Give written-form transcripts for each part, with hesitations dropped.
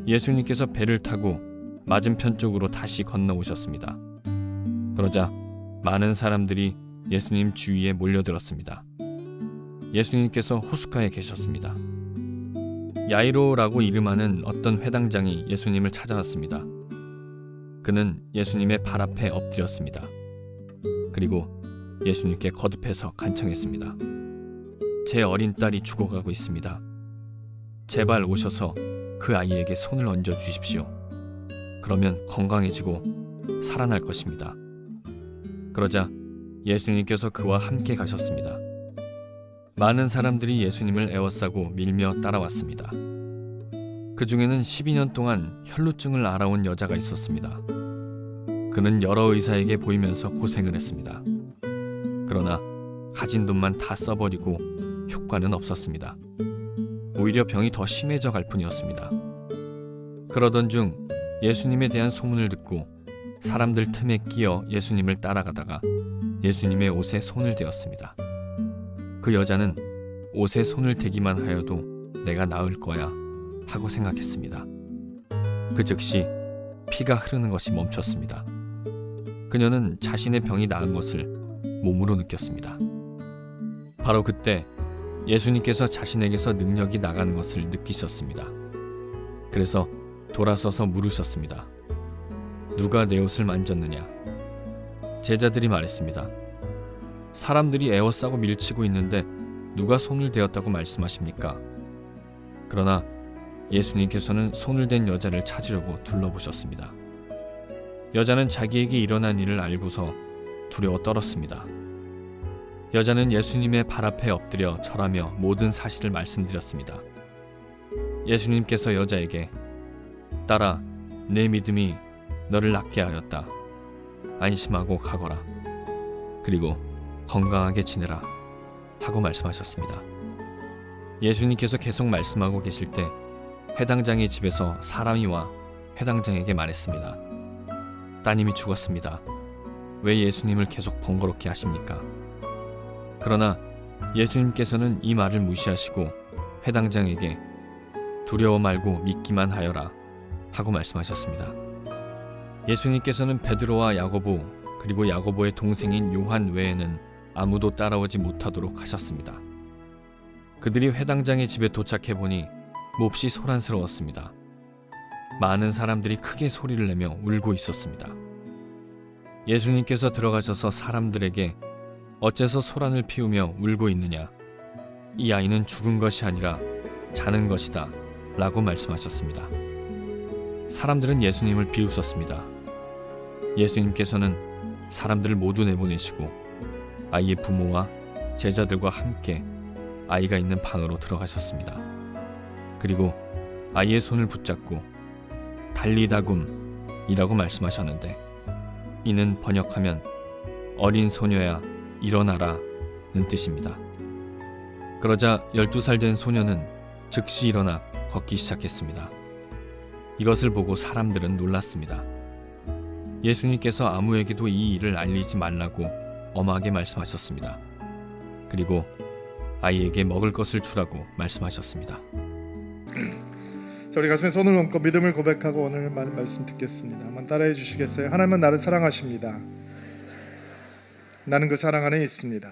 예수님께서 배를 타고 맞은편 쪽으로 다시 건너오셨습니다. 그러자 많은 사람들이 예수님 주위에 몰려들었습니다. 예수님께서 호숫가에 계셨습니다. 야이로라고 이름하는 어떤 회당장이 예수님을 찾아왔습니다. 그는 예수님의 발 앞에 엎드렸습니다. 그리고 예수님께 거듭해서 간청했습니다. 제 어린 딸이 죽어가고 있습니다. 제발 오셔서 그 아이에게 손을 얹어 주십시오. 그러면 건강해지고 살아날 것입니다. 그러자 예수님께서 그와 함께 가셨습니다. 많은 사람들이 예수님을 에워싸고 밀며 따라왔습니다. 그 중에는 12년 동안 혈루증을 앓아온 여자가 있었습니다. 그는 여러 의사에게 보이면서 고생을 했습니다. 그러나 가진 돈만 다 써버리고 효과는 없었습니다. 오히려 병이 더 심해져 갈 뿐이었습니다. 그러던 중 예수님에 대한 소문을 듣고 사람들 틈에 끼어 예수님을 따라가다가 예수님의 옷에 손을 대었습니다. 그 여자는 옷에 손을 대기만 하여도 내가 나을 거야 하고 생각했습니다. 그 즉시 피가 흐르는 것이 멈췄습니다. 그녀는 자신의 병이 나은 것을 몸으로 느꼈습니다. 바로 그때 예수님께서 자신에게서 능력이 나가는 것을 느끼셨습니다. 그래서 돌아서서 물으셨습니다. 누가 내 옷을 만졌느냐? 제자들이 말했습니다. 사람들이 에워싸고 밀치고 있는데 누가 손을 대었다고 말씀하십니까? 그러나 예수님께서는 손을 댄 여자를 찾으려고 둘러보셨습니다. 여자는 자기에게 일어난 일을 알고서 두려워 떨었습니다. 여자는 예수님의 발 앞에 엎드려 절하며 모든 사실을 말씀드렸습니다. 예수님께서 여자에게 딸아, 내 믿음이 너를 낫게 하였다. 안심하고 가거라. 그리고 건강하게 지내라 하고 말씀하셨습니다. 예수님께서 계속 말씀하고 계실 때 회당장의 집에서 사람이 와 회당장에게 말했습니다. 따님이 죽었습니다. 왜 예수님을 계속 번거롭게 하십니까? 그러나 예수님께서는 이 말을 무시하시고 회당장에게 두려워 말고 믿기만 하여라 하고 말씀하셨습니다. 예수님께서는 베드로와 야고보 그리고 야고보의 동생인 요한 외에는 아무도 따라오지 못하도록 하셨습니다. 그들이 회당장의 집에 도착해 보니 몹시 소란스러웠습니다. 많은 사람들이 크게 소리를 내며 울고 있었습니다. 예수님께서 들어가셔서 사람들에게 어째서 소란을 피우며 울고 있느냐? 이 아이는 죽은 것이 아니라 자는 것이다 라고 말씀하셨습니다. 사람들은 예수님을 비웃었습니다. 예수님께서는 사람들을 모두 내보내시고 아이의 부모와 제자들과 함께 아이가 있는 방으로 들어가셨습니다. 그리고 아이의 손을 붙잡고 달리다굼이라고 말씀하셨는데 이는 번역하면 어린 소녀야 일어나라는 뜻입니다. 그러자 12살 된 소녀는 즉시 일어나 걷기 시작했습니다. 이것을 보고 사람들은 놀랐습니다. 예수님께서 아무에게도 이 일을 알리지 말라고 엄하게 말씀하셨습니다. 그리고 아이에게 먹을 것을 주라고 말씀하셨습니다. 자, 우리 가슴에 손을 얹고 믿음을 고백하고 오늘 말씀 듣겠습니다. 한번 따라해 주시겠어요? 하나님은 나를 사랑하십니다. 나는 그 사랑 안에 있습니다.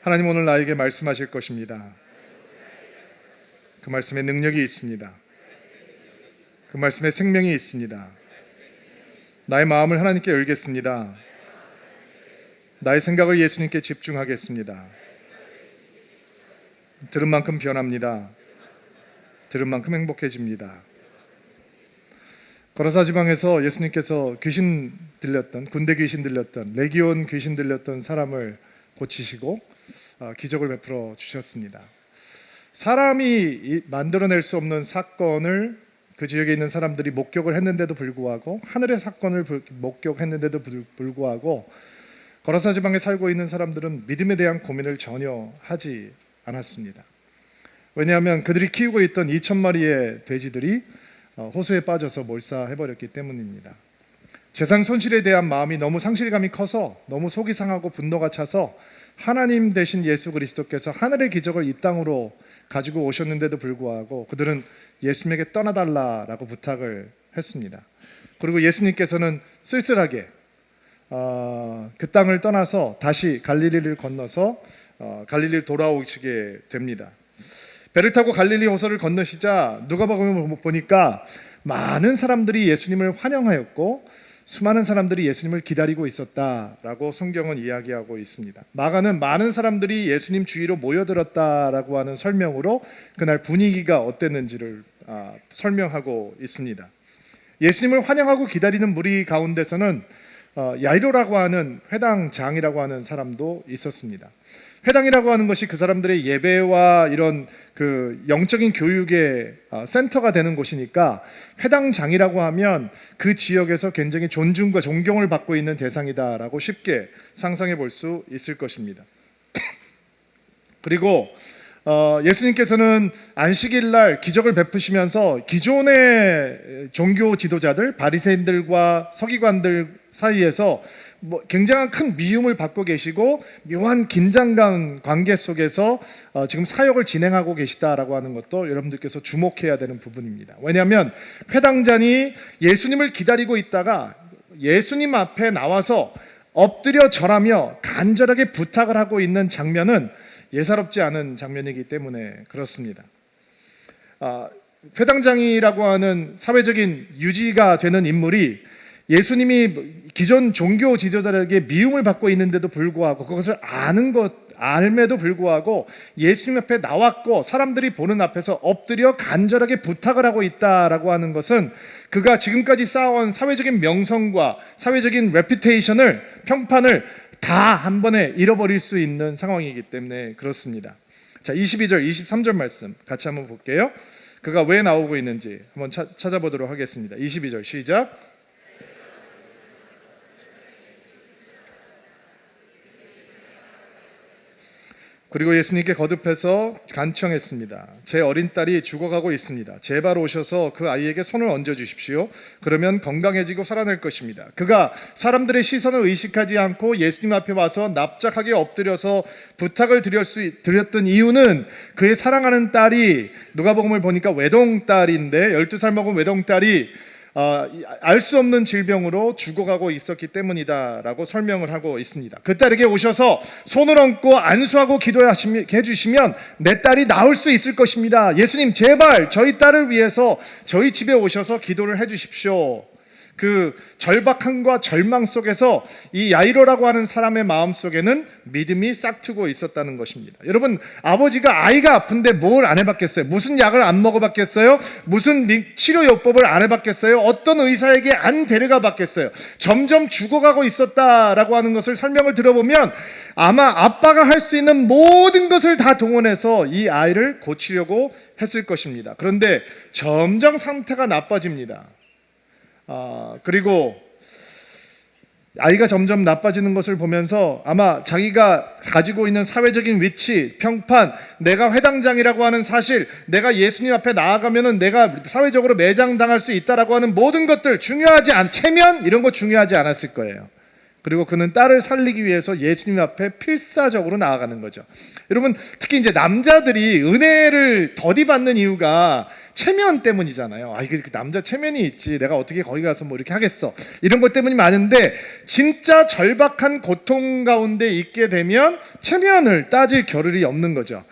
하나님 오늘 나에게 말씀하실 것입니다. 그 말씀에 능력이 있습니다. 그 말씀에 생명이 있습니다. 나의 마음을 하나님께 열겠습니다. 나의 생각을 예수님께 집중하겠습니다. 들은 만큼 변합니다. 들은 만큼 행복해집니다. 거라사 지방에서 예수님께서 귀신 들렸던, 군대 귀신 들렸던, 레기온 귀신 들렸던 사람을 고치시고 기적을 베풀어 주셨습니다. 사람이 만들어낼 수 없는 사건을 그 지역에 있는 사람들이 목격을 했는데도 불구하고, 하늘의 사건을 목격했는데도 불구하고 거라사 지방에 살고 있는 사람들은 믿음에 대한 고민을 전혀 하지 않았습니다. 왜냐하면 그들이 키우고 있던 2,000마리의 돼지들이 호수에 빠져서 몰사해버렸기 때문입니다. 재산 손실에 대한 마음이 너무 상실감이 커서 너무 속이 상하고 분노가 차서 하나님 되신 예수 그리스도께서 하늘의 기적을 이 땅으로 가지고 오셨는데도 불구하고 그들은 예수님에게 떠나달라라고 부탁을 했습니다. 그리고 예수님께서는 쓸쓸하게 그 땅을 떠나서 다시 갈릴리를 건너서 갈릴리를 돌아오시게 됩니다. 배를 타고 갈릴리 호서를 건너시자 누가복음을 보니까 많은 사람들이 예수님을 환영하였고 수많은 사람들이 예수님을 기다리고 있었다라고 성경은 이야기하고 있습니다. 마가는 많은 사람들이 예수님 주위로 모여들었다라고 하는 설명으로 그날 분위기가 어땠는지를 설명하고 있습니다. 예수님을 환영하고 기다리는 무리 가운데서는 야이로라고 하는 회당장이라고 하는 사람도 있었습니다. 회당이라고 하는 것이 그 사람들의 예배와 이런 그 영적인 교육의 센터가 되는 곳이니까 회당장이라고 하면 그 지역에서 굉장히 존중과 존경을 받고 있는 대상이다라고 쉽게 상상해 볼 수 있을 것입니다. 그리고 예수님께서는 안식일 날 기적을 베푸시면서 기존의 종교 지도자들, 바리새인들과 서기관들 사이에서 굉장한 큰 미움을 받고 계시고 묘한 긴장감 관계 속에서 지금 사역을 진행하고 계시다라고 하는 것도 여러분들께서 주목해야 되는 부분입니다. 왜냐하면 회당장이 예수님을 기다리고 있다가 예수님 앞에 나와서 엎드려 절하며 간절하게 부탁을 하고 있는 장면은 예사롭지 않은 장면이기 때문에 그렇습니다. 회당장이라고 하는 사회적인 유지가 되는 인물이 예수님이 기존 종교 지도자들에게 미움을 받고 있는데도 불구하고 그것을 알매도 불구하고 예수님 앞에 나왔고 사람들이 보는 앞에서 엎드려 간절하게 부탁을 하고 있다라고 하는 것은 그가 지금까지 쌓아온 사회적인 명성과 사회적인 레퓨테이션을 평판을 다 한 번에 잃어버릴 수 있는 상황이기 때문에 그렇습니다. 자, 22절, 23절 말씀 같이 한번 볼게요. 그가 왜 나오고 있는지 한번 찾아보도록 하겠습니다. 22절 시작. 그리고 예수님께 거듭해서 간청했습니다. 제 어린 딸이 죽어가고 있습니다. 제발 오셔서 그 아이에게 손을 얹어주십시오. 그러면 건강해지고 살아날 것입니다. 그가 사람들의 시선을 의식하지 않고 예수님 앞에 와서 납작하게 엎드려서 부탁을 드렸던 이유는 그의 사랑하는 딸이 누가복음을 보니까 외동딸인데 12살 먹은 외동딸이 알 수 없는 질병으로 죽어가고 있었기 때문이다라고 설명을 하고 있습니다. 그 딸에게 오셔서 손을 얹고 안수하고 기도해 주시면 내 딸이 나을 수 있을 것입니다. 예수님 제발 저희 딸을 위해서 저희 집에 오셔서 기도를 해 주십시오. 그 절박함과 절망 속에서 이 야이로라고 하는 사람의 마음 속에는 믿음이 싹트고 있었다는 것입니다. 여러분, 아버지가 아이가 아픈데 뭘 안 해봤겠어요? 무슨 약을 안 먹어봤겠어요? 무슨 치료요법을 안 해봤겠어요? 어떤 의사에게 안 데려가 봤겠어요? 점점 죽어가고 있었다라고 하는 것을 설명을 들어보면 아마 아빠가 할 수 있는 모든 것을 다 동원해서 이 아이를 고치려고 했을 것입니다. 그런데 점점 상태가 나빠집니다. 그리고 아이가 점점 나빠지는 것을 보면서 아마 자기가 가지고 있는 사회적인 위치, 평판, 내가 회당장이라고 하는 사실, 내가 예수님 앞에 나아가면은 내가 사회적으로 매장당할 수 있다라고 하는 모든 것들 체면 이런 거 중요하지 않았을 거예요. 그리고 그는 딸을 살리기 위해서 예수님 앞에 필사적으로 나아가는 거죠. 여러분, 특히 이제 남자들이 은혜를 더디 받는 이유가 체면 때문이잖아요. 이게 남자 체면이 있지, 내가 어떻게 거기 가서 뭐 이렇게 하겠어, 이런 것 때문이 많은데, 진짜 절박한 고통 가운데 있게 되면 체면을 따질 겨를이 없는 거죠.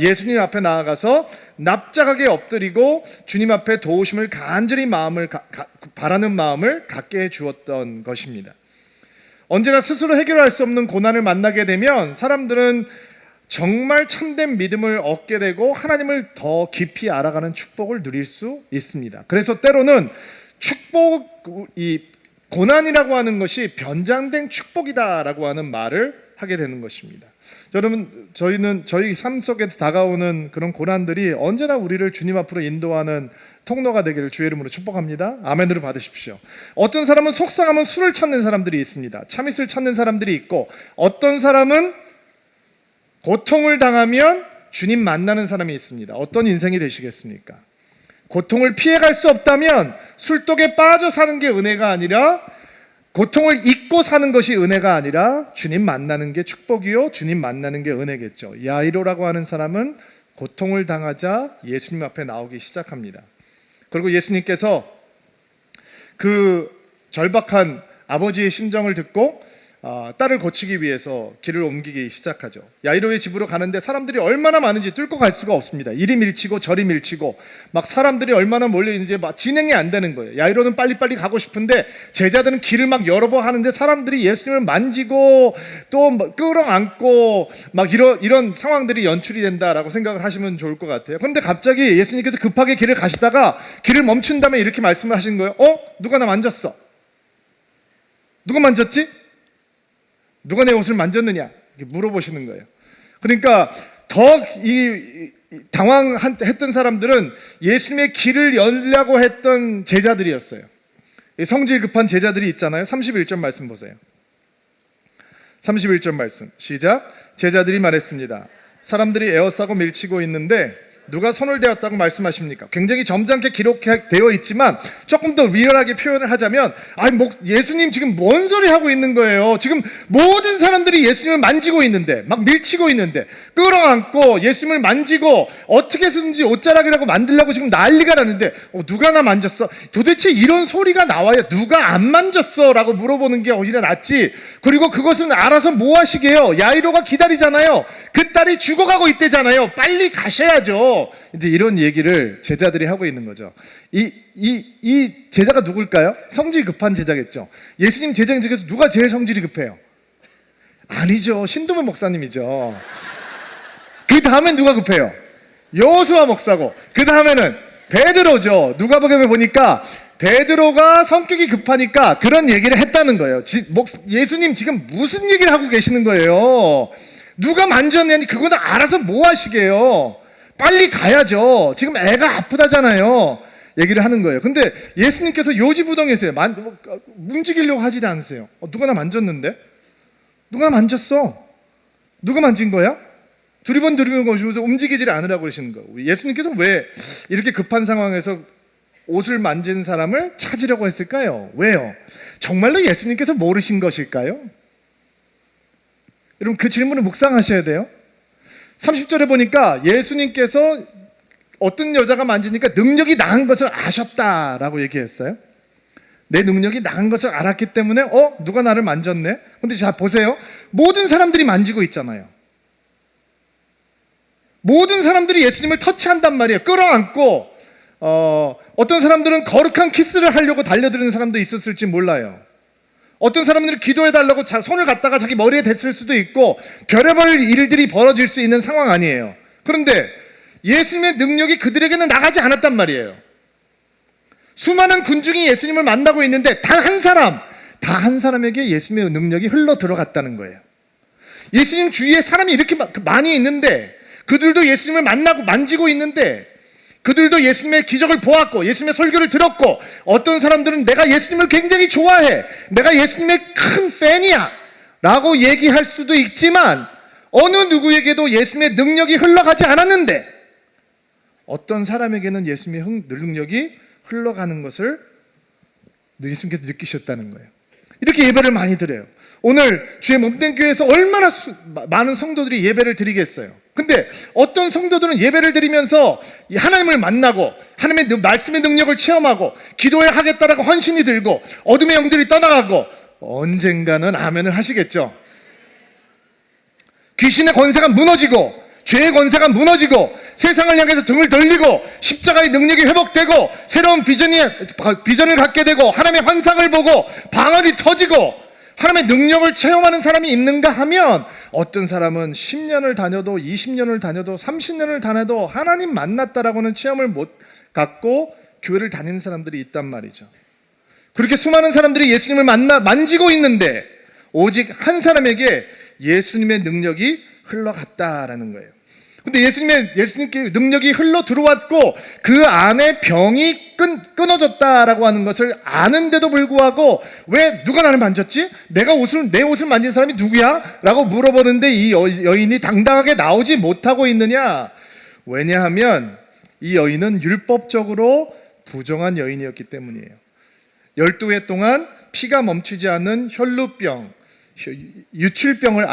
예수님 앞에 나아가서 납작하게 엎드리고 주님 앞에 도우심을 간절히 바라는 마음을 갖게 해 주었던 것입니다. 언제나 스스로 해결할 수 없는 고난을 만나게 되면 사람들은 정말 참된 믿음을 얻게 되고 하나님을 더 깊이 알아가는 축복을 누릴 수 있습니다. 그래서 때로는 이 고난이라고 하는 것이 변장된 축복이다라고 하는 말을 하게 되는 것입니다. 여러분, 저희는 저희 삶 속에서 다가오는 그런 고난들이 언제나 우리를 주님 앞으로 인도하는 통로가 되기를 주의 이름으로 축복합니다. 아멘으로 받으십시오. 어떤 사람은 속상하면 술을 찾는 사람들이 있습니다. 참이슬 찾는 사람들이 있고, 어떤 사람은 고통을 당하면 주님 만나는 사람이 있습니다. 어떤 인생이 되시겠습니까? 고통을 피해갈 수 없다면 술독에 빠져 사는 게 은혜가 아니라 고통을 잊고 사는 것이 은혜가 아니라 주님 만나는 게 축복이요, 주님 만나는 게 은혜겠죠. 야이로라고 하는 사람은 고통을 당하자 예수님 앞에 나오기 시작합니다. 그리고 예수님께서 그 절박한 아버지의 심정을 듣고 딸을 고치기 위해서 길을 옮기기 시작하죠. 야이로의 집으로 가는데 사람들이 얼마나 많은지 뚫고 갈 수가 없습니다. 이리 밀치고 저리 밀치고 막 사람들이 얼마나 몰려 있는지 막 진행이 안 되는 거예요. 야이로는 빨리빨리 가고 싶은데 제자들은 길을 막 여러 번 하는데 사람들이 예수님을 만지고 또 끌어안고 막 이런 상황들이 연출이 된다라고 생각을 하시면 좋을 것 같아요. 그런데 갑자기 예수님께서 급하게 길을 가시다가 길을 멈춘 다음에 이렇게 말씀을 하신 거예요. 누가 나 만졌어? 누가 만졌지? 누가 내 옷을 만졌느냐? 이렇게 물어보시는 거예요. 그러니까 더 당황했던 사람들은 예수님의 길을 열려고 했던 제자들이었어요. 성질 급한 제자들이 있잖아요. 31절 말씀 보세요. 31절 말씀 시작. 제자들이 말했습니다. 사람들이 에워싸고 밀치고 있는데 누가 손을 대었다고 말씀하십니까? 굉장히 점잖게 기록되어 있지만 조금 더 리얼하게 표현을 하자면 예수님 지금 뭔 소리 하고 있는 거예요? 지금 모든 사람들이 예수님을 만지고 있는데 막 밀치고 있는데 끌어안고 예수님을 만지고 어떻게 해서든지 옷자락이라고 만들려고 지금 난리가 났는데 누가 나 만졌어? 도대체 이런 소리가 나와요. 누가 안 만졌어? 라고 물어보는 게 오히려 낫지. 그리고 그것은 알아서 뭐 하시게요? 야이로가 기다리잖아요. 그 딸이 죽어가고 있대잖아요. 빨리 가셔야죠. 이제 이런 얘기를 제자들이 하고 있는 거죠. 이 제자가 누굴까요? 성질 급한 제자겠죠. 예수님 제자 중에서 누가 제일 성질이 급해요? 아니죠. 신도면 목사님이죠. 그 다음엔 누가 급해요? 여호수아 목사고, 그 다음에는 베드로죠. 누가복음에 보니까 베드로가 성격이 급하니까 그런 얘기를 했다는 거예요. 예수님 지금 무슨 얘기를 하고 계시는 거예요? 누가 만졌냐니 그거는 알아서 뭐 하시게요? 빨리 가야죠. 지금 애가 아프다잖아요. 얘기를 하는 거예요. 근데 예수님께서 요지부동해서요. 움직이려고 하지 않으세요. 누가 나 만졌는데? 누가 나 만졌어? 누가 만진 거야? 두리번 거시면서 움직이지를 않으라고 그러시는 거예요. 예수님께서 왜 이렇게 급한 상황에서 옷을 만진 사람을 찾으려고 했을까요? 왜요? 정말로 예수님께서 모르신 것일까요? 여러분 그 질문을 묵상하셔야 돼요. 30절에 보니까 예수님께서 어떤 여자가 만지니까 능력이 나은 것을 아셨다라고 얘기했어요. 내 능력이 나은 것을 알았기 때문에 누가 나를 만졌네? 근데 자 보세요. 모든 사람들이 만지고 있잖아요. 모든 사람들이 예수님을 터치한단 말이에요. 끌어안고 어떤 사람들은 거룩한 키스를 하려고 달려드는 사람도 있었을지 몰라요. 어떤 사람들은 기도해달라고 손을 갖다가 자기 머리에 댔을 수도 있고 별의별 일들이 벌어질 수 있는 상황 아니에요. 그런데 예수님의 능력이 그들에게는 나가지 않았단 말이에요. 수많은 군중이 예수님을 만나고 있는데 단 한 사람에게 예수님의 능력이 흘러 들어갔다는 거예요. 예수님 주위에 사람이 이렇게 많이 있는데 그들도 예수님을 만지고 있는데 그들도 예수님의 기적을 보았고 예수님의 설교를 들었고 어떤 사람들은 내가 예수님을 굉장히 좋아해, 내가 예수님의 큰 팬이야 라고 얘기할 수도 있지만 어느 누구에게도 예수님의 능력이 흘러가지 않았는데 어떤 사람에게는 예수님의 능력이 흘러가는 것을 예수님께서 느끼셨다는 거예요. 이렇게 예배를 많이 드려요. 오늘 주의 몸된 교회에서 얼마나 많은 성도들이 예배를 드리겠어요. 근데 어떤 성도들은 예배를 드리면서 하나님을 만나고 하나님의 말씀의 능력을 체험하고 기도해야 하겠다라고 헌신이 들고 어둠의 영들이 떠나가고 언젠가는 아멘을 하시겠죠. 귀신의 권세가 무너지고 죄의 권세가 무너지고 세상을 향해서 등을 돌리고 십자가의 능력이 회복되고 새로운 비전을 갖게 되고 하나님의 환상을 보고 방언이 터지고 하나님의 능력을 체험하는 사람이 있는가 하면 어떤 사람은 10년을 다녀도 20년을 다녀도 30년을 다녀도 하나님 만났다라고는 체험을 못 갖고 교회를 다니는 사람들이 있단 말이죠. 그렇게 수많은 사람들이 예수님을 만지고 있는데 오직 한 사람에게 예수님의 능력이 흘러갔다라는 거예요. 근데 예수님께 능력이 흘러 들어왔고 그 안에 병이 끊어졌다라고 하는 것을 아는데도 불구하고 왜 누가 나를 만졌지? 내 옷을 만진 사람이 누구야? 라고 물어보는데 이 여인이 당당하게 나오지 못하고 있느냐? 왜냐하면 이 여인은 율법적으로 부정한 여인이었기 때문이에요. 12회 동안 피가 멈추지 않는 혈루병, 유출병을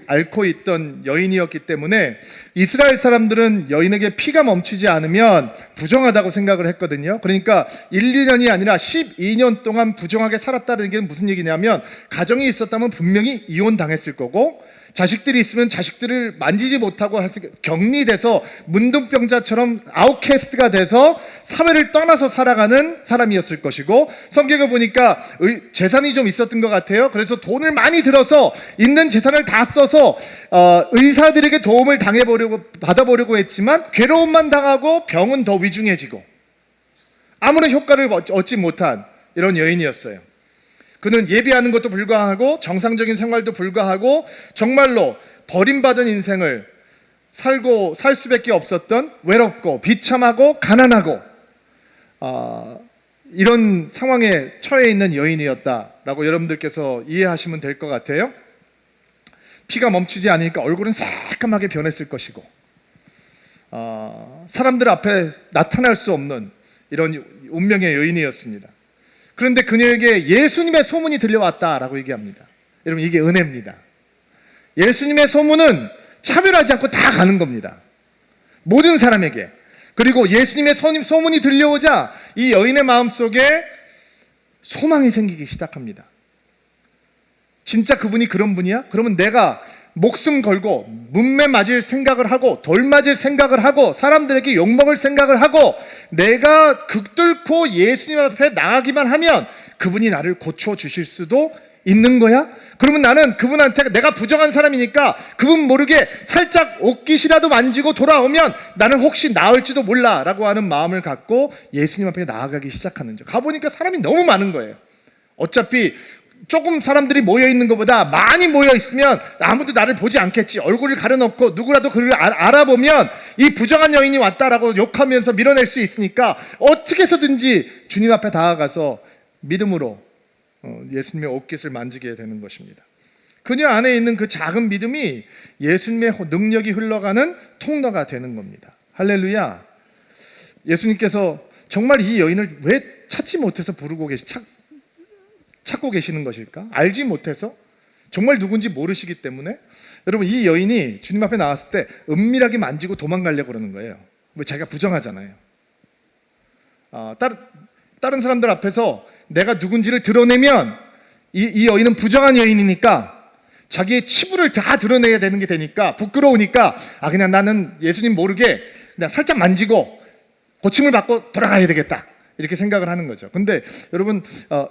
앓고 있던 여인이었기 때문에 이스라엘 사람들은 여인에게 피가 멈추지 않으면 부정하다고 생각을 했거든요. 그러니까 1, 2년이 아니라 12년 동안 부정하게 살았다는 게 무슨 얘기냐면, 가정이 있었다면 분명히 이혼당했을 거고, 자식들이 있으면 자식들을 만지지 못하고 격리돼서 문둥병자처럼 아웃캐스트가 돼서 사회를 떠나서 살아가는 사람이었을 것이고, 성경에 보니까 재산이 좀 있었던 것 같아요. 그래서 돈을 많이 들어서 있는 재산을 다 써서 의사들에게 도움을 받아보려고 했지만 괴로움만 당하고 병은 더 위중해지고 아무런 효과를 얻지 못한 이런 여인이었어요. 그는 예비하는 것도 불가하고 정상적인 생활도 불가하고 정말로 버림받은 인생을 살 수밖에 없었던, 외롭고 비참하고 가난하고 이런 상황에 처해 있는 여인이었다라고 여러분들께서 이해하시면 될 것 같아요. 피가 멈추지 않으니까 얼굴은 새까맣게 변했을 것이고, 사람들 앞에 나타날 수 없는 이런 운명의 여인이었습니다. 그런데 그녀에게 예수님의 소문이 들려왔다라고 얘기합니다. 여러분, 이게 은혜입니다. 예수님의 소문은 차별하지 않고 다 가는 겁니다. 모든 사람에게. 그리고 예수님의 소문이 들려오자 이 여인의 마음속에 소망이 생기기 시작합니다. 진짜 그분이 그런 분이야? 그러면 내가 목숨 걸고 문매 맞을 생각을 하고 돌 맞을 생각을 하고 사람들에게 욕먹을 생각을 하고 내가 극뚫고 예수님 앞에 나가기만 하면 그분이 나를 고쳐주실 수도 있는 거야? 그러면 나는 그분한테, 내가 부정한 사람이니까 그분 모르게 살짝 옷깃이라도 만지고 돌아오면 나는 혹시 나을지도 몰라 라고 하는 마음을 갖고 예수님 앞에 나아가기 시작하는 죠. 가보니까 사람이 너무 많은 거예요. 어차피 조금 사람들이 모여있는 것보다 많이 모여있으면 아무도 나를 보지 않겠지. 얼굴을 가려놓고 누구라도 그를 알아보면 이 부정한 여인이 왔다라고 욕하면서 밀어낼 수 있으니까 어떻게 해서든지 주님 앞에 다가가서 믿음으로 예수님의 옷깃을 만지게 되는 것입니다. 그녀 안에 있는 그 작은 믿음이 예수님의 능력이 흘러가는 통로가 되는 겁니다. 할렐루야. 예수님께서 정말 이 여인을 왜 찾지 못해서 찾고 계시는 것일까? 알지 못해서? 정말 누군지 모르시기 때문에? 여러분, 이 여인이 주님 앞에 나왔을 때 은밀하게 만지고 도망가려고 그러는 거예요. 왜? 자기가 부정하잖아요. 다른 사람들 앞에서 내가 누군지를 드러내면 이 여인은 부정한 여인이니까 자기의 치부를 다 드러내야 되는 게 되니까 부끄러우니까 그냥 나는 예수님 모르게 그냥 살짝 만지고 고침을 받고 돌아가야 되겠다, 이렇게 생각을 하는 거죠. 근데 여러분,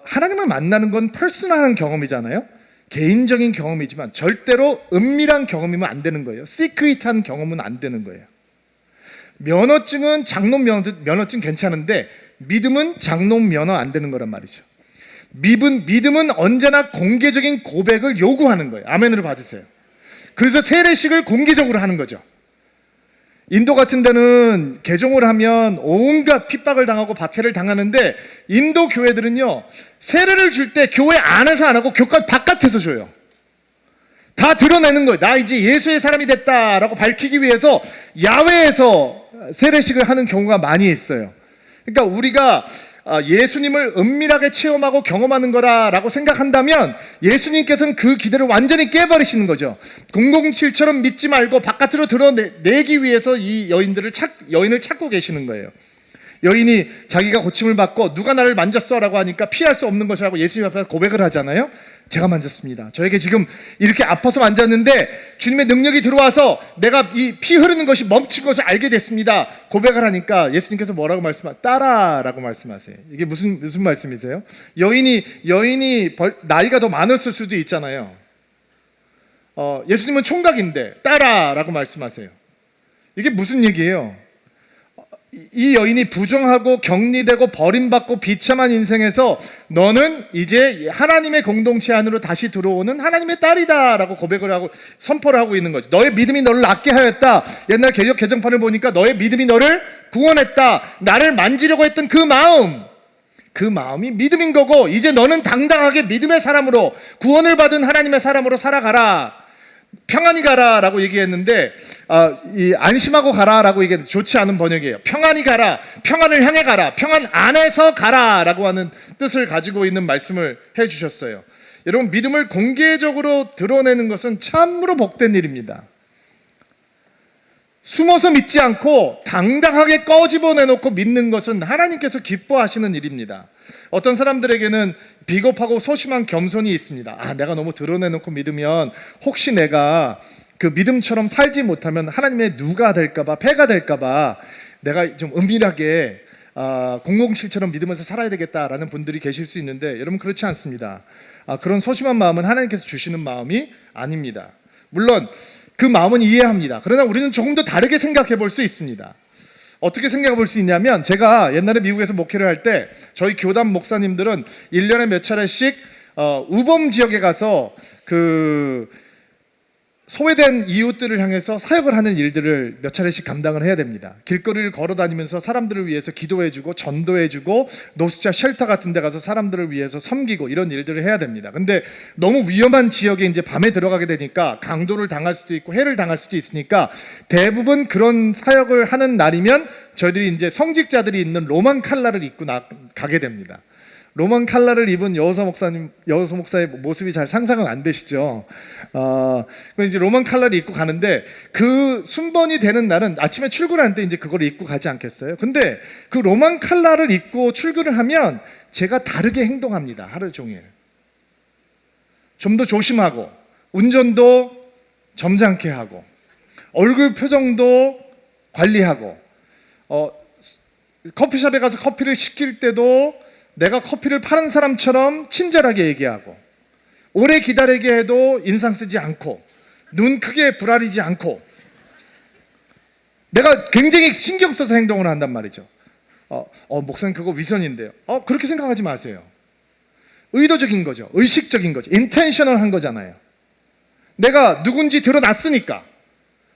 하나님을 만나는 건 퍼스널한 경험이잖아요. 개인적인 경험이지만 절대로 은밀한 경험이면 안 되는 거예요. 시크릿한 경험은 안 되는 거예요. 면허증은 장롱 면허증 괜찮은데 믿음은 장롱 면허 안 되는 거란 말이죠. 믿음은 언제나 공개적인 고백을 요구하는 거예요. 아멘으로 받으세요. 그래서 세례식을 공개적으로 하는 거죠. 인도 같은 데는 개종을 하면 온갖 핍박을 당하고 박해를 당하는데 인도 교회들은요, 세례를 줄 때 교회 안에서 안 하고 교회 바깥에서 줘요. 다 드러내는 거예요. 나 이제 예수의 사람이 됐다라고 밝히기 위해서 야외에서 세례식을 하는 경우가 많이 있어요. 그러니까 우리가 예수님을 은밀하게 체험하고 경험하는 거라고 생각한다면 예수님께서는 그 기대를 완전히 깨버리시는 거죠. 007처럼 믿지 말고 바깥으로 드러내기 위해서 이 여인을 찾고 계시는 거예요. 여인이 자기가 고침을 받고 누가 나를 만졌어 라고 하니까 피할 수 없는 것이라고 예수님 앞에서 고백을 하잖아요. 제가 만졌습니다. 저에게 지금 이렇게 아파서 만졌는데 주님의 능력이 들어와서 내가 이 피 흐르는 것이 멈춘 것을 알게 됐습니다. 고백을 하니까 예수님께서 뭐라고 따라라고 말씀하세요. 이게 무슨 말씀이세요? 여인이 나이가 더 많았을 수도 있잖아요. 예수님은 총각인데 따라라고 말씀하세요. 이게 무슨 얘기예요? 이 여인이 부정하고 격리되고 버림받고 비참한 인생에서 너는 이제 하나님의 공동체 안으로 다시 들어오는 하나님의 딸이다 라고 고백을 하고 선포를 하고 있는 거죠. 너의 믿음이 너를 낫게 하였다. 옛날 개역 개정판을 보니까 너의 믿음이 너를 구원했다. 나를 만지려고 했던 그 마음이 믿음인 거고, 이제 너는 당당하게 믿음의 사람으로, 구원을 받은 하나님의 사람으로 살아가라. 평안히 가라라고 얘기했는데 이 안심하고 가라라고 얘기해도 좋지 않은 번역이에요. 평안히 가라, 평안을 향해 가라, 평안 안에서 가라라고 하는 뜻을 가지고 있는 말씀을 해주셨어요. 여러분, 믿음을 공개적으로 드러내는 것은 참으로 복된 일입니다. 숨어서 믿지 않고 당당하게 꺼집어내놓고 믿는 것은 하나님께서 기뻐하시는 일입니다. 어떤 사람들에게는 비겁하고 소심한 겸손이 있습니다. 내가 너무 드러내놓고 믿으면 혹시 내가 그 믿음처럼 살지 못하면 하나님의 누가 될까봐, 패가 될까봐 내가 좀 은밀하게 007처럼 믿으면서 살아야 되겠다라는 분들이 계실 수 있는데, 여러분 그렇지 않습니다. 그런 소심한 마음은 하나님께서 주시는 마음이 아닙니다. 물론 그 마음은 이해합니다. 그러나 우리는 조금 더 다르게 생각해 볼 수 있습니다. 어떻게 생각해 볼 수 있냐면, 제가 옛날에 미국에서 목회를 할 때 저희 교단 목사님들은 1년에 몇 차례씩 우범 지역에 가서 그 소외된 이웃들을 향해서 사역을 하는 일들을 몇 차례씩 감당을 해야 됩니다. 길거리를 걸어 다니면서 사람들을 위해서 기도해주고 전도해주고 노숙자 쉘터 같은 데 가서 사람들을 위해서 섬기고 이런 일들을 해야 됩니다. 근데 너무 위험한 지역에 이제 밤에 들어가게 되니까 강도를 당할 수도 있고 해를 당할 수도 있으니까 대부분 그런 사역을 하는 날이면 저희들이 이제 성직자들이 있는 로만 칼라를 입고 가게 됩니다. 로만 칼라를 입은 여호사 목사의 모습이 잘 상상은 안 되시죠? 이제 로만 칼라를 입고 가는데, 그 순번이 되는 날은 아침에 출근할 때 이제 그걸 입고 가지 않겠어요? 근데 그 로만 칼라를 입고 출근을 하면 제가 다르게 행동합니다. 하루 종일. 좀 더 조심하고, 운전도 점잖게 하고, 얼굴 표정도 관리하고, 커피숍에 가서 커피를 시킬 때도 내가 커피를 파는 사람처럼 친절하게 얘기하고, 오래 기다리게 해도 인상 쓰지 않고, 눈 크게 부라리지 않고, 내가 굉장히 신경 써서 행동을 한단 말이죠. 목사님 그거 위선인데요. 그렇게 생각하지 마세요. 의도적인 거죠. 의식적인 거죠. 인텐셔널한 거잖아요. 내가 누군지 드러났으니까,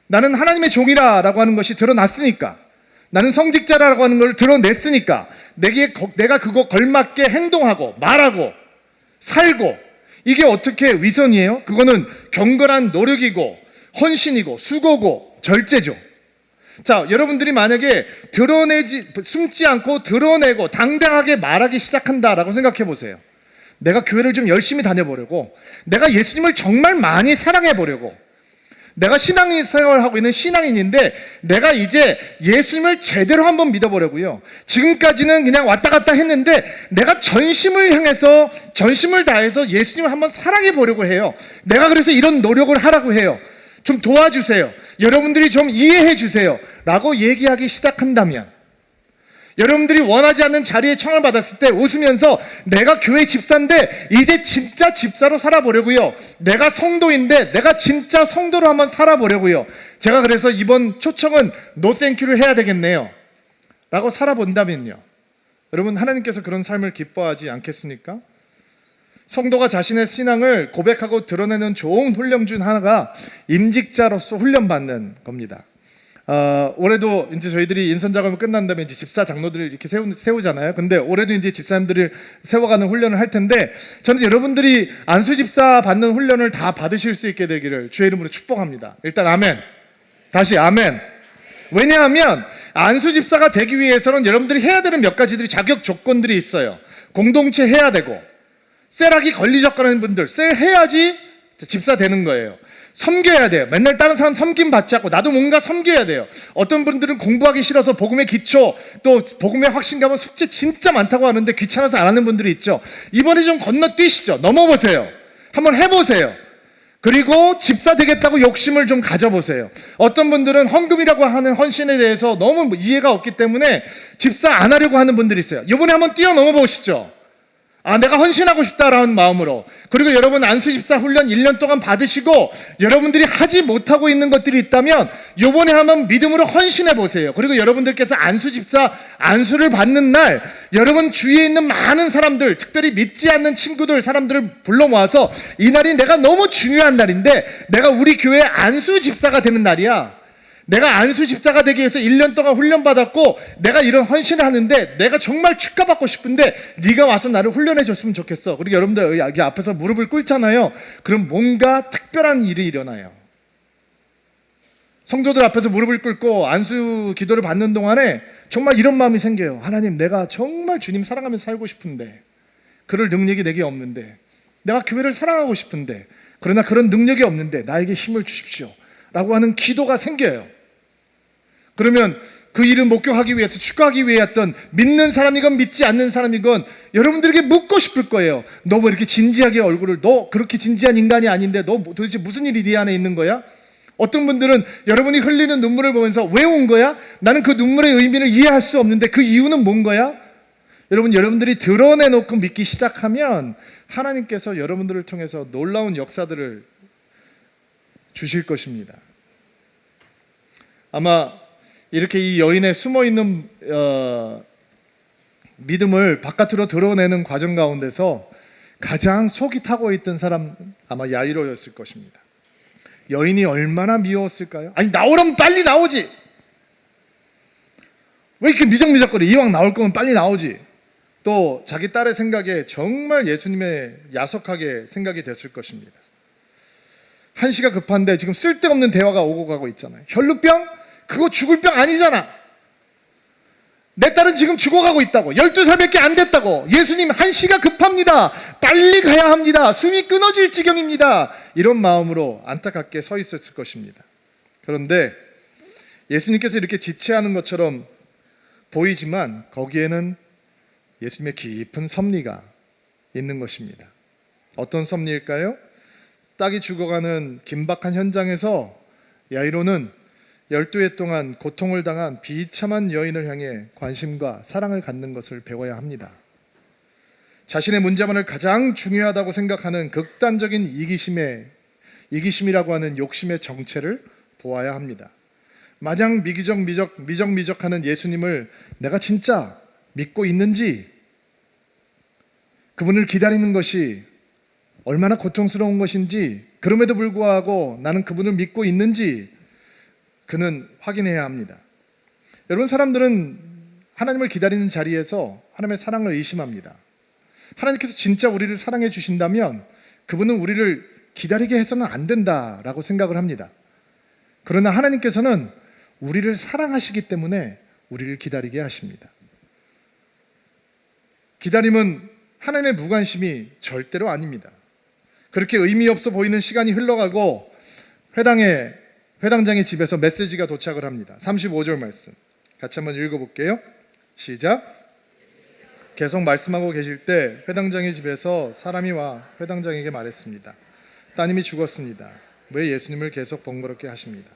나는 하나님의 종이라고 하는 것이 드러났으니까, 나는 성직자라고 하는 걸 드러냈으니까 내가 그거 걸맞게 행동하고 말하고 살고, 이게 어떻게 위선이에요? 그거는 경건한 노력이고 헌신이고 수고고 절제죠. 자, 여러분들이 만약에 숨지 않고 드러내고 당당하게 말하기 시작한다라고 생각해 보세요. 내가 교회를 좀 열심히 다녀보려고, 내가 예수님을 정말 많이 사랑해 보려고, 내가 신앙생활을 하고 있는 신앙인인데 내가 이제 예수님을 제대로 한번 믿어보려고요. 지금까지는 그냥 왔다 갔다 했는데 내가 전심을 다해서 예수님을 한번 사랑해 보려고 해요. 내가 그래서 이런 노력을 하라고 해요. 좀 도와주세요. 여러분들이 좀 이해해 주세요. 라고 얘기하기 시작한다면, 여러분들이 원하지 않는 자리에 청을 받았을 때 웃으면서 내가 교회 집사인데 이제 진짜 집사로 살아보려고요. 내가 성도인데 내가 진짜 성도로 한번 살아보려고요. 제가 그래서 이번 초청은 노땡큐를 해야 되겠네요. 라고 살아본다면요. 여러분, 하나님께서 그런 삶을 기뻐하지 않겠습니까? 성도가 자신의 신앙을 고백하고 드러내는 좋은 훈련 중 하나가 임직자로서 훈련받는 겁니다. 올해도 이제 저희들이 인선 작업이 끝난 다음에 이제 집사 장로들을 이렇게 세우잖아요. 근데 올해도 이제 집사님들을 세워가는 훈련을 할 텐데, 저는 여러분들이 안수 집사 받는 훈련을 다 받으실 수 있게 되기를 주의 이름으로 축복합니다. 일단 아멘. 다시 아멘. 왜냐하면 안수 집사가 되기 위해서는 여러분들이 해야 되는 몇 가지들이 자격 조건들이 있어요. 공동체 해야 되고, 셀하기 걸리적거리는 분들 셀 해야지 집사 되는 거예요. 섬겨야 돼요. 맨날 다른 사람 섬김 받지 않고 나도 뭔가 섬겨야 돼요. 어떤 분들은 공부하기 싫어서 복음의 기초, 또 복음의 확신감은 숙제 진짜 많다고 하는데 귀찮아서 안 하는 분들이 있죠. 이번에 좀 건너뛰시죠. 넘어보세요. 한번 해보세요. 그리고 집사 되겠다고 욕심을 좀 가져보세요. 어떤 분들은 헌금이라고 하는 헌신에 대해서 너무 이해가 없기 때문에 집사 안 하려고 하는 분들이 있어요. 이번에 한번 뛰어넘어 보시죠. 내가 헌신하고 싶다라는 마음으로. 그리고 여러분 안수집사 훈련 1년 동안 받으시고 여러분들이 하지 못하고 있는 것들이 있다면 요번에 한번 믿음으로 헌신해 보세요. 그리고 여러분들께서 안수집사 안수를 받는 날, 여러분 주위에 있는 많은 사람들, 특별히 믿지 않는 친구들, 사람들을 불러 모아서 이 날이 내가 너무 중요한 날인데 내가 우리 교회 안수집사가 되는 날이야. 내가 안수집사가 되기 위해서 1년 동안 훈련받았고 내가 이런 헌신을 하는데 내가 정말 축하받고 싶은데 네가 와서 나를 훈련해 줬으면 좋겠어. 그리고 여러분들 여기 앞에서 무릎을 꿇잖아요. 그럼 뭔가 특별한 일이 일어나요. 성도들 앞에서 무릎을 꿇고 안수 기도를 받는 동안에 정말 이런 마음이 생겨요. 하나님, 내가 정말 주님 사랑하면서 살고 싶은데, 그럴 능력이 내게 없는데, 내가 교회를 사랑하고 싶은데, 그러나 그런 능력이 없는데 나에게 힘을 주십시오 라고 하는 기도가 생겨요. 그러면 그 일을 목격하기 위해서, 축구하기 위해 했던, 믿는 사람이건 믿지 않는 사람이건 여러분들에게 묻고 싶을 거예요. 너 왜 이렇게 진지하게 얼굴을, 너 그렇게 진지한 인간이 아닌데 너 도대체 무슨 일이 네 안에 있는 거야? 어떤 분들은 여러분이 흘리는 눈물을 보면서 왜 온 거야? 나는 그 눈물의 의미를 이해할 수 없는데 그 이유는 뭔 거야? 여러분들이 드러내놓고 믿기 시작하면 하나님께서 여러분들을 통해서 놀라운 역사들을 주실 것입니다. 아마 이렇게 이 여인의 숨어있는 믿음을 바깥으로 드러내는 과정 가운데서 가장 속이 타고 있던 사람 아마 야이로였을 것입니다. 여인이 얼마나 미웠을까요? 아니, 나오라면 빨리 나오지, 왜 이렇게 미적미적거려? 이왕 나올 거면 빨리 나오지. 또 자기 딸의 생각에 정말 예수님의 야속하게 생각이 됐을 것입니다. 한시가 급한데 지금 쓸데없는 대화가 오고 가고 있잖아요. 혈루병? 그거 죽을 병 아니잖아. 내 딸은 지금 죽어가고 있다고. 12살밖에 안 됐다고. 예수님, 한시가 급합니다. 빨리 가야 합니다. 숨이 끊어질 지경입니다. 이런 마음으로 안타깝게 서 있었을 것입니다. 그런데 예수님께서 이렇게 지체하는 것처럼 보이지만 거기에는 예수님의 깊은 섭리가 있는 것입니다. 어떤 섭리일까요? 딸이 죽어가는 긴박한 현장에서 야이로는 12해 동안 고통을 당한 비참한 여인을 향해 관심과 사랑을 갖는 것을 배워야 합니다. 자신의 문제만을 가장 중요하다고 생각하는 극단적인 이기심이라고 하는 욕심의 정체를 보아야 합니다. 마냥 미적미적하는 예수님을 내가 진짜 믿고 있는지, 그분을 기다리는 것이 얼마나 고통스러운 것인지, 그럼에도 불구하고 나는 그분을 믿고 있는지 그는 확인해야 합니다. 여러분, 사람들은 하나님을 기다리는 자리에서 하나님의 사랑을 의심합니다. 하나님께서 진짜 우리를 사랑해 주신다면 그분은 우리를 기다리게 해서는 안 된다라고 생각을 합니다. 그러나 하나님께서는 우리를 사랑하시기 때문에 우리를 기다리게 하십니다. 기다림은 하나님의 무관심이 절대로 아닙니다. 그렇게 의미 없어 보이는 시간이 흘러가고 회당장의 집에서 메시지가 도착을 합니다. 35절 말씀 같이 한번 읽어볼게요. 시작. 계속 말씀하고 계실 때 회당장의 집에서 사람이 와 회당장에게 말했습니다. 따님이 죽었습니다. 왜 예수님을 계속 번거롭게 하십니다?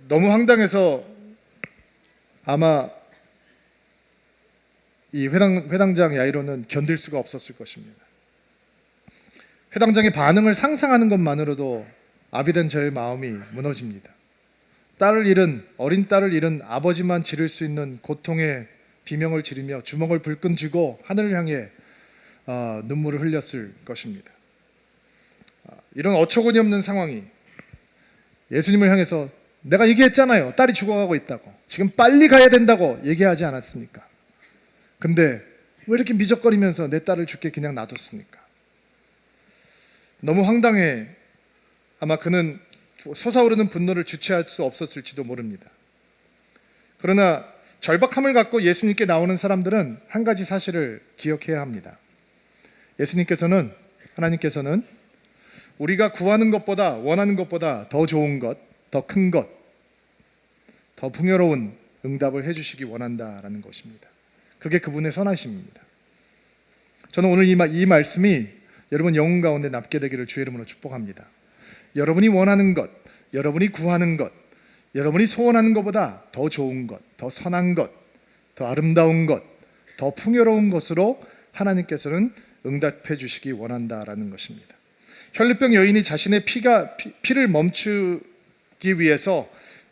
너무 황당해서 아마 이 회당장 야이로는 견딜 수가 없었을 것입니다. 회당장의 반응을 상상하는 것만으로도 아비된 저의 마음이 무너집니다. 어린 딸을 잃은 아버지만 지를 수 있는 고통의 비명을 지르며 주먹을 불끈 쥐고 하늘을 향해 눈물을 흘렸을 것입니다. 이런 어처구니 없는 상황이 예수님을 향해서 내가 얘기했잖아요. 딸이 죽어가고 있다고. 지금 빨리 가야 된다고 얘기하지 않았습니까? 근데 왜 이렇게 미적거리면서 내 딸을 죽게 그냥 놔뒀습니까? 너무 황당해. 아마 그는 솟아오르는 분노를 주체할 수 없었을지도 모릅니다. 그러나 절박함을 갖고 예수님께 나오는 사람들은 한 가지 사실을 기억해야 합니다. 하나님께서는 우리가 구하는 것보다, 원하는 것보다 더 좋은 것, 더 큰 것, 더 풍요로운 응답을 해주시기 원한다라는 것입니다. 그게 그분의 선하심입니다. 저는 오늘 이 말씀이 여러분 영혼 가운데 남게 되기를 주의 이름으로 축복합니다. 여러분이 원하는 것, 여러분이 구하는 것, 여러분이 소원하는 것보다 더 좋은 것, 더 선한 것, 더 아름다운 것, 더 풍요로운 것으로 하나님께서는 응답해 주시기 원한다라는 것입니다. 혈루병 여인이 자신의 피를 멈추기 위해서,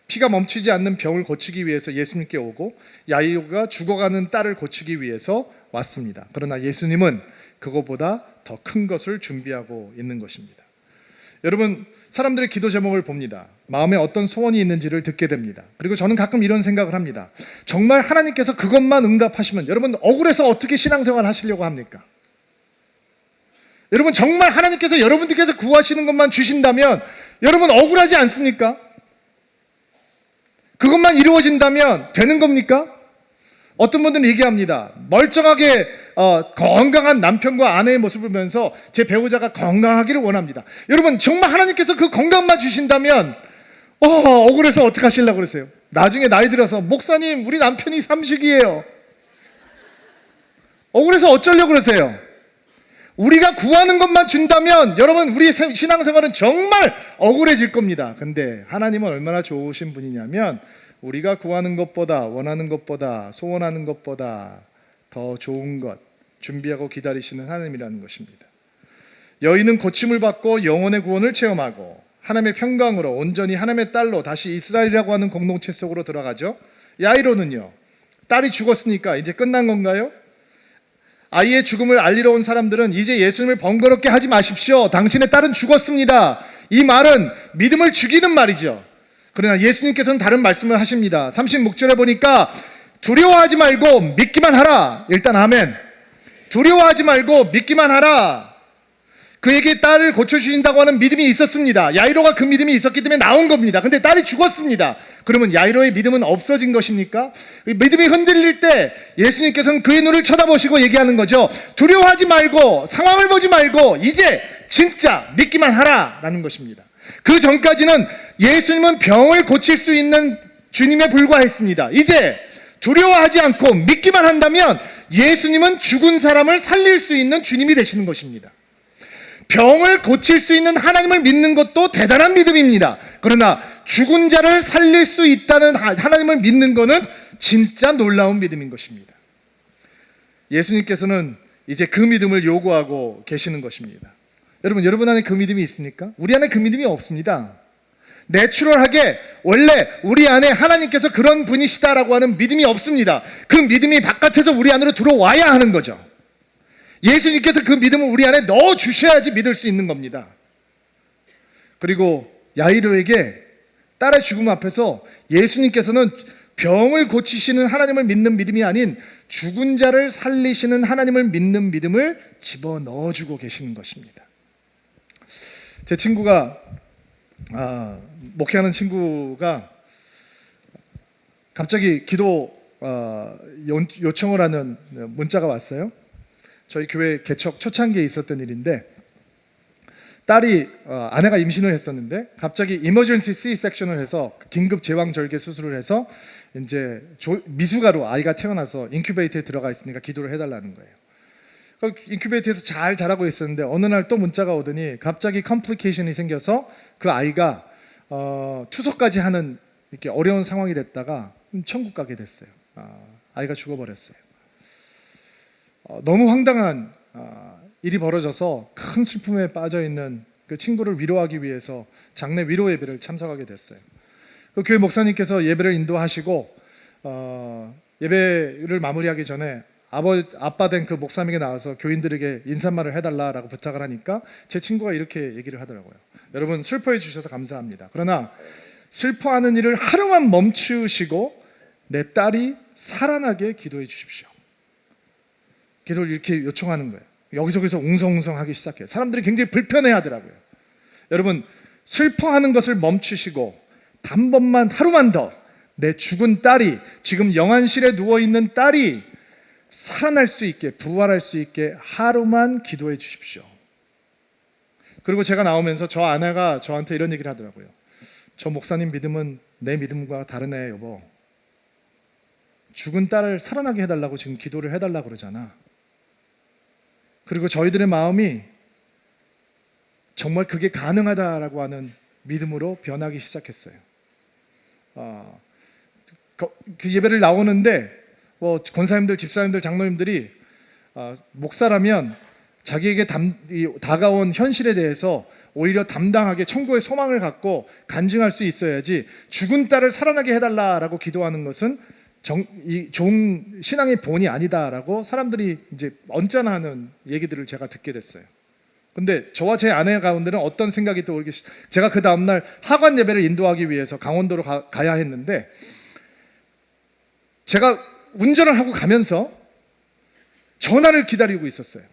피가 멈추지 않는 병을 고치기 위해서 예수님께 오고, 야이로가 죽어가는 딸을 고치기 위해서 왔습니다. 그러나 예수님은 그것보다 더 큰 것을 준비하고 있는 것입니다. 여러분, 사람들의 기도 제목을 봅니다. 마음에 어떤 소원이 있는지를 듣게 됩니다. 그리고 저는 가끔 이런 생각을 합니다. 정말 하나님께서 그것만 응답하시면 여러분 억울해서 어떻게 신앙생활 하시려고 합니까? 여러분 정말 하나님께서 여러분들께서 구하시는 것만 주신다면 여러분 억울하지 않습니까? 그것만 이루어진다면 되는 겁니까? 어떤 분들은 얘기합니다. 멀쩡하게 건강한 남편과 아내의 모습을 보면서 제 배우자가 건강하기를 원합니다. 여러분 정말 하나님께서 그 건강만 주신다면 억울해서 어떻게 하시려고 그러세요? 나중에 나이 들어서 목사님 우리 남편이 삼식이에요. 억울해서 어쩌려고 그러세요? 우리가 구하는 것만 준다면 여러분 우리 신앙생활은 정말 억울해질 겁니다. 근데 하나님은 얼마나 좋으신 분이냐면 우리가 구하는 것보다 원하는 것보다 소원하는 것보다 더 좋은 것 준비하고 기다리시는 하나님이라는 것입니다. 여인은 고침을 받고 영혼의 구원을 체험하고 하나님의 평강으로 온전히 하나님의 딸로 다시 이스라엘이라고 하는 공동체 속으로 들어가죠. 야이로는요, 딸이 죽었으니까 이제 끝난 건가요? 아이의 죽음을 알리러 온 사람들은 이제 예수님을 번거롭게 하지 마십시오. 당신의 딸은 죽었습니다. 이 말은 믿음을 죽이는 말이죠. 그러나 예수님께서는 다른 말씀을 하십니다. 36절에 보니까 두려워하지 말고 믿기만 하라. 일단 아멘. 두려워하지 말고 믿기만 하라. 그에게 딸을 고쳐주신다고 하는 믿음이 있었습니다. 야이로가 그 믿음이 있었기 때문에 나온 겁니다. 근데 딸이 죽었습니다. 그러면 야이로의 믿음은 없어진 것입니까? 믿음이 흔들릴 때 예수님께서는 그의 눈을 쳐다보시고 얘기하는 거죠. 두려워하지 말고 상황을 보지 말고 이제 진짜 믿기만 하라라는 것입니다. 그 전까지는 예수님은 병을 고칠 수 있는 주님에 불과했습니다. 이제 두려워하지 않고 믿기만 한다면 예수님은 죽은 사람을 살릴 수 있는 주님이 되시는 것입니다. 병을 고칠 수 있는 하나님을 믿는 것도 대단한 믿음입니다. 그러나 죽은 자를 살릴 수 있다는 하나님을 믿는 것은 진짜 놀라운 믿음인 것입니다. 예수님께서는 이제 그 믿음을 요구하고 계시는 것입니다. 여러분 안에 그 믿음이 있습니까? 우리 안에 그 믿음이 없습니다. 내추럴하게 원래 우리 안에 하나님께서 그런 분이시다라고 하는 믿음이 없습니다. 그 믿음이 바깥에서 우리 안으로 들어와야 하는 거죠. 예수님께서 그 믿음을 우리 안에 넣어 주셔야지 믿을 수 있는 겁니다. 그리고 야이로에게 딸의 죽음 앞에서 예수님께서는 병을 고치시는 하나님을 믿는 믿음이 아닌 죽은 자를 살리시는 하나님을 믿는 믿음을 집어넣어 주고 계시는 것입니다. 제 친구가 목회하는 친구가 갑자기 기도 요청을 하는 문자가 왔어요. 저희 교회 개척 초창기에 있었던 일인데 딸이 아내가 임신을 했었는데 갑자기 이머전시 C-섹션을 해서 긴급 제왕절개 수술을 해서 이제 미숙아로 아이가 태어나서 인큐베이터에 들어가 있으니까 기도를 해달라는 거예요. 인큐베이터에서 잘 자라고 있었는데 어느 날 또 문자가 오더니 갑자기 컴플리케이션이 생겨서 그 아이가 투석까지 하는 이렇게 어려운 상황이 됐다가 천국 가게 됐어요. 아이가 죽어버렸어요. 너무 황당한 일이 벌어져서 큰 슬픔에 빠져 있는 그 친구를 위로하기 위해서 장례 위로 예배를 참석하게 됐어요. 그 교회 목사님께서 예배를 인도하시고 예배를 마무리하기 전에 아빠 된 그 목사님에게 나와서 교인들에게 인사말을 해달라라고 부탁을 하니까 제 친구가 이렇게 얘기를 하더라고요. 여러분 슬퍼해 주셔서 감사합니다. 그러나 슬퍼하는 일을 하루만 멈추시고 내 딸이 살아나게 기도해 주십시오. 기도를 이렇게 요청하는 거예요. 여기저기서 웅성웅성하기 시작해요. 사람들이 굉장히 불편해하더라고요. 여러분 슬퍼하는 것을 멈추시고 단번만 하루만 더 내 죽은 딸이 지금 영안실에 누워있는 딸이 살아날 수 있게 부활할 수 있게 하루만 기도해 주십시오. 그리고 제가 나오면서 저 아내가 저한테 이런 얘기를 하더라고요. 저 목사님 믿음은 내 믿음과 다르네 여보. 죽은 딸을 살아나게 해달라고 지금 기도를 해달라고 그러잖아. 그리고 저희들의 마음이 정말 그게 가능하다라고 하는 믿음으로 변하기 시작했어요. 그 예배를 나오는데 권사님들, 집사님들, 장로님들이 목사라면 자기에게 다가온 현실에 대해서 오히려 담당하게 천국의 소망을 갖고 간증할 수 있어야지 죽은 딸을 살아나게 해달라라고 기도하는 것은 좋은 신앙의 본이 아니다라고 사람들이 이제 언짢아 하는 얘기들을 제가 듣게 됐어요. 근데 저와 제 아내 가운데는 어떤 생각이 떠오르기 제가 그 다음날 하관 예배를 인도하기 위해서 강원도로 가야 했는데 제가 운전을 하고 가면서 전화를 기다리고 있었어요.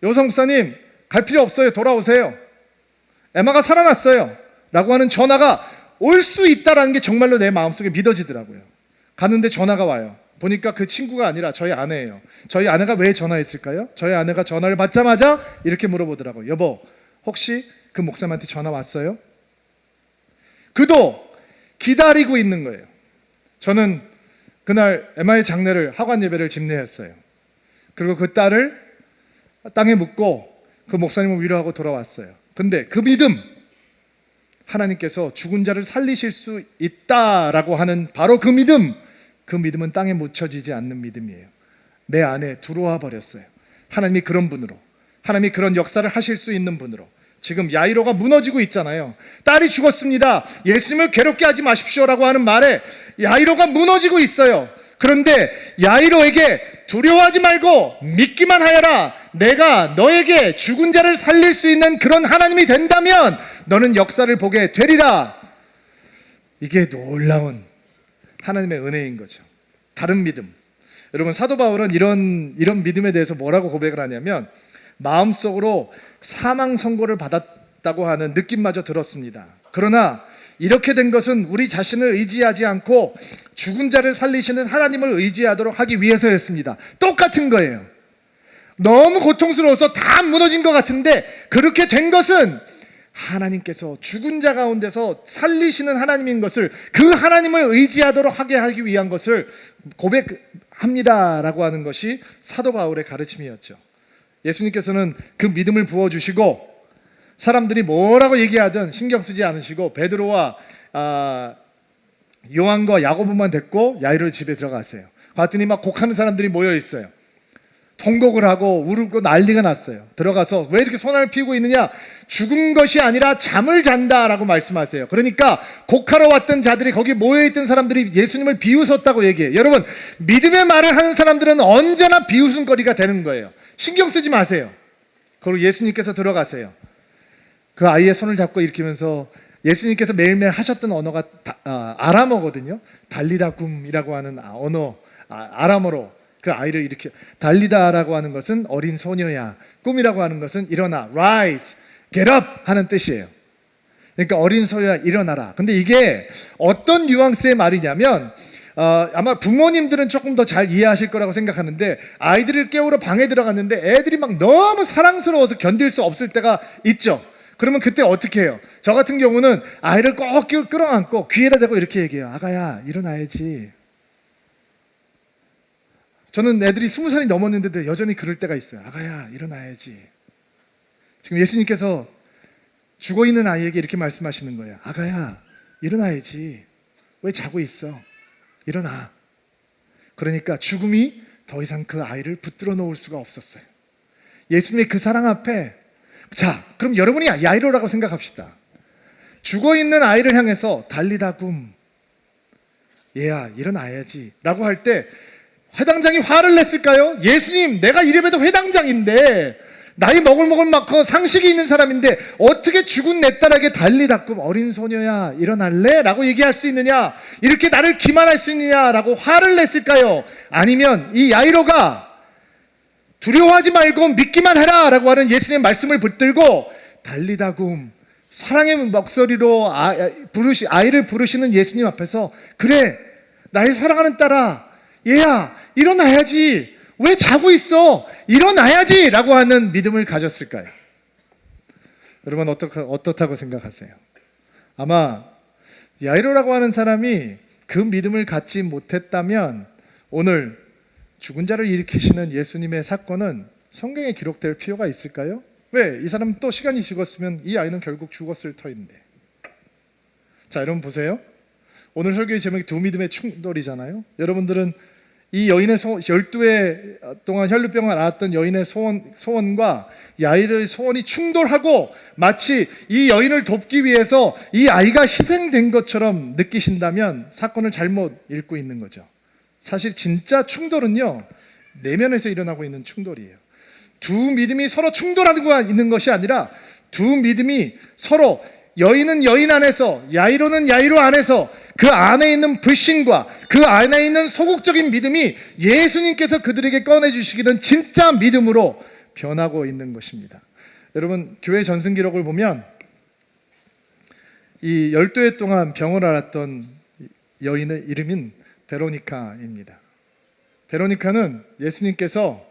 여성 목사님 갈 필요 없어요. 돌아오세요. 에마가 살아났어요. 라고 하는 전화가 올 수 있다라는 게 정말로 내 마음속에 믿어지더라고요. 가는데 전화가 와요. 보니까 그 친구가 아니라 저희 아내예요. 저희 아내가 왜 전화했을까요? 저희 아내가 전화를 받자마자 이렇게 물어보더라고요. 여보, 혹시 그 목사님한테 전화 왔어요? 그도 기다리고 있는 거예요. 저는 그날 에마의 장례를, 하관 예배를 집례했어요. 그리고 그 딸을 땅에 묻고 그 목사님을 위로하고 돌아왔어요. 근데 그 믿음, 하나님께서 죽은 자를 살리실 수 있다라고 하는 바로 그 믿음은 땅에 묻혀지지 않는 믿음이에요. 내 안에 들어와 버렸어요. 하나님이 그런 분으로, 하나님이 그런 역사를 하실 수 있는 분으로. 지금 야이로가 무너지고 있잖아요. 딸이 죽었습니다. 예수님을 괴롭게 하지 마십시오라고 하는 말에 야이로가 무너지고 있어요. 그런데 야이로에게 두려워하지 말고 믿기만 하여라. 내가 너에게 죽은 자를 살릴 수 있는 그런 하나님이 된다면 너는 역사를 보게 되리라. 이게 놀라운 하나님의 은혜인 거죠. 다른 믿음. 여러분, 사도 바울은 이런 믿음에 대해서 뭐라고 고백을 하냐면, 마음속으로 사망 선고를 받았다고 하는 느낌마저 들었습니다. 그러나 이렇게 된 것은 우리 자신을 의지하지 않고 죽은 자를 살리시는 하나님을 의지하도록 하기 위해서였습니다. 똑같은 거예요. 너무 고통스러워서 다 무너진 것 같은데 그렇게 된 것은 하나님께서 죽은 자 가운데서 살리시는 하나님인 것을, 그 하나님을 의지하도록 하기 위한 것을 고백합니다라고 하는 것이 사도 바울의 가르침이었죠. 예수님께서는 그 믿음을 부어주시고 사람들이 뭐라고 얘기하든 신경 쓰지 않으시고 베드로와 요한과 야고보만 데리고 야이로 집에 들어갔어요. 봤더니 막 곡하는 사람들이 모여 있어요. 통곡을 하고 울고 난리가 났어요. 들어가서 왜 이렇게 손을 피우고 있느냐? 죽은 것이 아니라 잠을 잔다라고 말씀하세요. 그러니까 곡하러 왔던 자들이, 거기 모여있던 사람들이 예수님을 비웃었다고 얘기해요. 여러분, 믿음의 말을 하는 사람들은 언제나 비웃음거리가 되는 거예요. 신경 쓰지 마세요. 그리고 예수님께서 들어가세요. 그 아이의 손을 잡고 일으키면서, 예수님께서 매일매일 하셨던 언어가 아람어거든요. 달리다굼이라고 하는 언어, 아람어로 그 아이를 이렇게, 달리다라고 하는 것은 어린 소녀야, 꿈이라고 하는 것은 일어나, rise, get up 하는 뜻이에요. 그러니까 어린 소녀야, 일어나라. 근데 이게 어떤 뉘앙스의 말이냐면, 아마 부모님들은 조금 더 잘 이해하실 거라고 생각하는데, 아이들을 깨우러 방에 들어갔는데 애들이 막 너무 사랑스러워서 견딜 수 없을 때가 있죠. 그러면 그때 어떻게 해요? 저 같은 경우는 아이를 꼭 끌어안고 귀에다 대고 이렇게 얘기해요. 아가야, 일어나야지. 저는 애들이 20살이 넘었는데도 여전히 그럴 때가 있어요. 아가야, 일어나야지. 지금 예수님께서 죽어있는 아이에게 이렇게 말씀하시는 거예요. 아가야, 일어나야지. 왜 자고 있어? 일어나. 그러니까 죽음이 더 이상 그 아이를 붙들어 놓을 수가 없었어요. 예수님의 그 사랑 앞에, 자, 그럼 여러분이 야이로라고 생각합시다. 죽어있는 아이를 향해서 달리다굼, 얘야 일어나야지 라고 할 때 회당장이 화를 냈을까요? 예수님, 내가 이래봬도 회당장인데, 나이 먹을먹을 많고 상식이 있는 사람인데 어떻게 죽은 내 딸에게 달리다굼, 어린 소녀야 일어날래? 라고 얘기할 수 있느냐? 이렇게 나를 기만할 수 있느냐? 라고 화를 냈을까요? 아니면 이 야이로가 두려워하지 말고 믿기만 해라 라고 하는 예수님의 말씀을 붙들고 달리다굼, 사랑의 목소리로 아이를 부르시는 예수님 앞에서, 그래, 나의 사랑하는 딸아, 얘야 일어나야지, 왜 자고 있어, 일어나야지 라고 하는 믿음을 가졌을까요? 여러분, 어떻다고 생각하세요? 아마 야이로라고 하는 사람이 그 믿음을 갖지 못했다면 오늘 죽은 자를 일으키시는 예수님의 사건은 성경에 기록될 필요가 있을까요? 왜? 이 사람은 또 시간이 죽었으면 이 아이는 결국 죽었을 터인데. 자, 여러분 보세요. 오늘 설교의 제목이 두 믿음의 충돌이잖아요. 여러분들은 이 여인의 12회 동안 혈루병을 앓았던 여인의 소원과 야이로의 소원이 충돌하고 마치 이 여인을 돕기 위해서 이 아이가 희생된 것처럼 느끼신다면 사건을 잘못 읽고 있는 거죠. 사실 진짜 충돌은요, 내면에서 일어나고 있는 충돌이에요. 두 믿음이 서로 충돌하고 있는 것이 아니라 두 믿음이 서로, 여인은 여인 안에서, 야이로는 야이로 안에서 그 안에 있는 불신과 그 안에 있는 소극적인 믿음이 예수님께서 그들에게 꺼내주시기는 진짜 믿음으로 변하고 있는 것입니다. 여러분 교회 전승 기록을 보면 이 12해 동안 병을 앓았던 여인의 이름인 베로니카입니다. 베로니카는 예수님께서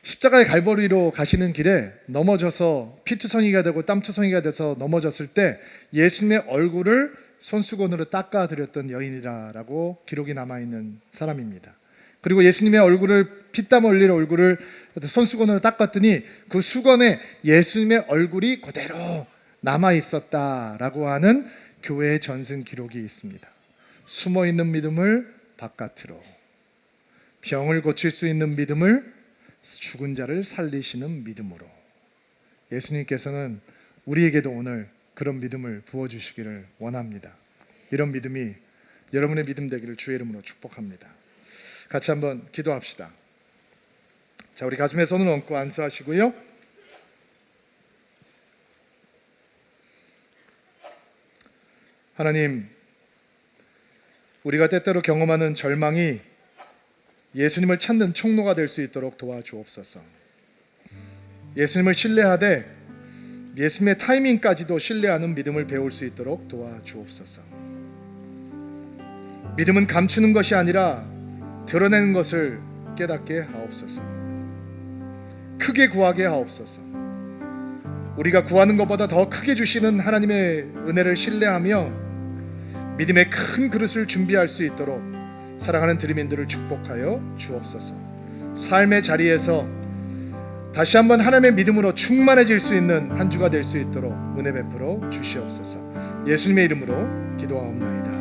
십자가의 갈보리로 가시는 길에 넘어져서 피투성이가 되고 땀투성이가 돼서 넘어졌을 때 예수님의 얼굴을 손수건으로 닦아드렸던 여인이라고 기록이 남아있는 사람입니다. 그리고 예수님의 얼굴을 피땀 흘릴 얼굴을 손수건으로 닦았더니 그 수건에 예수님의 얼굴이 그대로 남아있었다라고 하는 교회의 전승 기록이 있습니다. 숨어있는 믿음을 바깥으로, 병을 고칠 수 있는 믿음을 죽은 자를 살리시는 믿음으로. 예수님께서는 우리에게도 오늘 그런 믿음을 부어주시기를 원합니다. 이런 믿음이 여러분의 믿음 되기를 주의 이름으로 축복합니다. 같이 한번 기도합시다. 자, 우리 가슴에 손을 얹고 안수하시고요. 하나님, 우리가 때때로 경험하는 절망이 예수님을 찾는 총로가 될 수 있도록 도와주옵소서. 예수님을 신뢰하되 예수님의 타이밍까지도 신뢰하는 믿음을 배울 수 있도록 도와주옵소서. 믿음은 감추는 것이 아니라 드러내는 것을 깨닫게 하옵소서. 크게 구하게 하옵소서. 우리가 구하는 것보다 더 크게 주시는 하나님의 은혜를 신뢰하며 믿음의 큰 그릇을 준비할 수 있도록 사랑하는 드림인들을 축복하여 주옵소서. 삶의 자리에서 다시 한번 하나님의 믿음으로 충만해질 수 있는 한 주가 될 수 있도록 은혜 베풀어 주시옵소서. 예수님의 이름으로 기도하옵나이다.